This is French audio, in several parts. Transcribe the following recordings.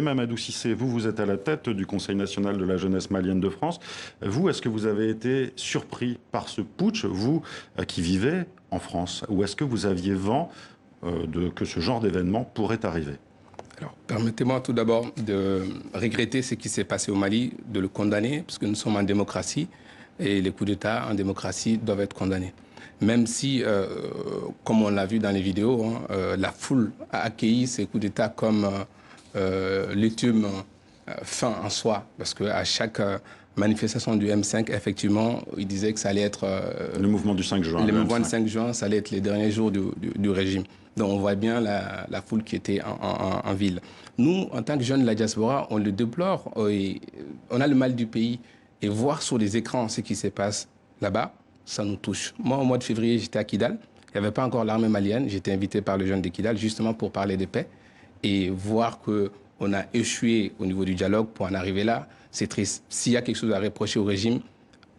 Mamadou Cissé, vous êtes à la tête du Conseil national de la jeunesse malienne de France. Vous, est-ce que vous avez été surpris par ce putsch, vous qui vivez en France, ou est-ce que vous aviez vent que ce genre d'événement pourrait arriver? Alors, permettez-moi tout d'abord de regretter ce qui s'est passé au Mali, de le condamner, parce que nous sommes en démocratie, et les coups d'État en démocratie doivent être condamnés. Même si, comme on l'a vu dans les vidéos, la foule a accueilli ces coups d'État comme l'étume fin en soi, parce qu'à chaque manifestation du M5, effectivement, il disait que ça allait être... le mouvement du 5 juin. Le mouvement du 5 juin, ça allait être les derniers jours du régime. Donc on voit bien la foule qui était en ville. Nous, en tant que jeunes de la diaspora, on le déplore. On a le mal du pays. Et voir sur les écrans ce qui se passe là-bas, ça nous touche. Moi, au mois de février, j'étais à Kidal. Il n'y avait pas encore l'armée malienne. J'étais invité par le jeune de Kidal, justement pour parler de paix. Et voir qu'on a échoué au niveau du dialogue pour en arriver là, c'est triste. S'il y a quelque chose à reprocher au régime,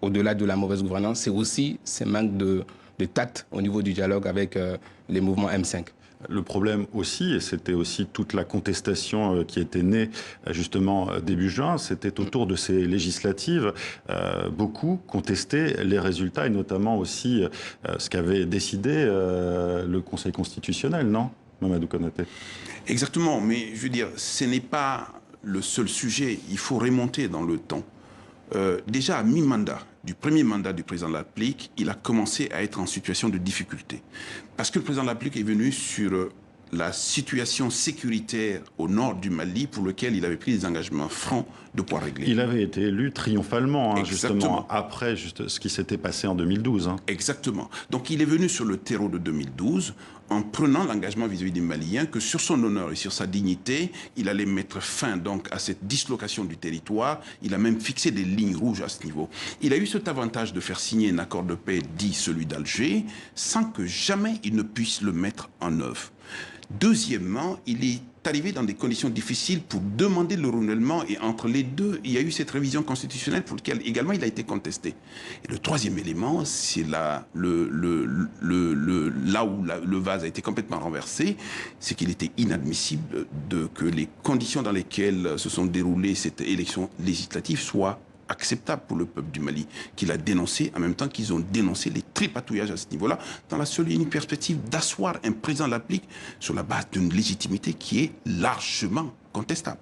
au-delà de la mauvaise gouvernance, c'est aussi ce manque de tact au niveau du dialogue avec les mouvements M5. Le problème aussi, et c'était aussi toute la contestation qui était née justement début juin, c'était autour de ces législatives. Beaucoup contestaient les résultats et notamment aussi ce qu'avait décidé le Conseil constitutionnel, non, Mamadou Konaté? Exactement, mais je veux dire, ce n'est pas le seul sujet. Il faut remonter dans le temps. Déjà à mi-mandat, du premier mandat du président de la République, il a commencé à être en situation de difficulté. Parce que le président de la République est venu sur la situation sécuritaire au nord du Mali pour lequel il avait pris des engagements francs de pouvoir régler. Il avait été élu triomphalement, hein, justement, après ce qui s'était passé en 2012. Hein. Exactement. Donc il est venu sur le terreau de 2012 en prenant l'engagement vis-à-vis des Maliens que sur son honneur et sur sa dignité, il allait mettre fin donc à cette dislocation du territoire. Il a même fixé des lignes rouges à ce niveau. Il a eu cet avantage de faire signer un accord de paix dit celui d'Alger sans que jamais il ne puisse le mettre en œuvre. Deuxièmement, il est arrivé dans des conditions difficiles pour demander le renouvellement et entre les deux, il y a eu cette révision constitutionnelle pour laquelle également il a été contesté. Et le troisième élément, c'est là où le vase a été complètement renversé, c'est qu'il était inadmissible que les conditions dans lesquelles se sont déroulées cette élection législative soient acceptable pour le peuple du Mali, qu'il a dénoncé en même temps qu'ils ont dénoncé les tripatouillages à ce niveau-là, dans la seule et unique perspective d'asseoir un président de la République sur la base d'une légitimité qui est largement contestable.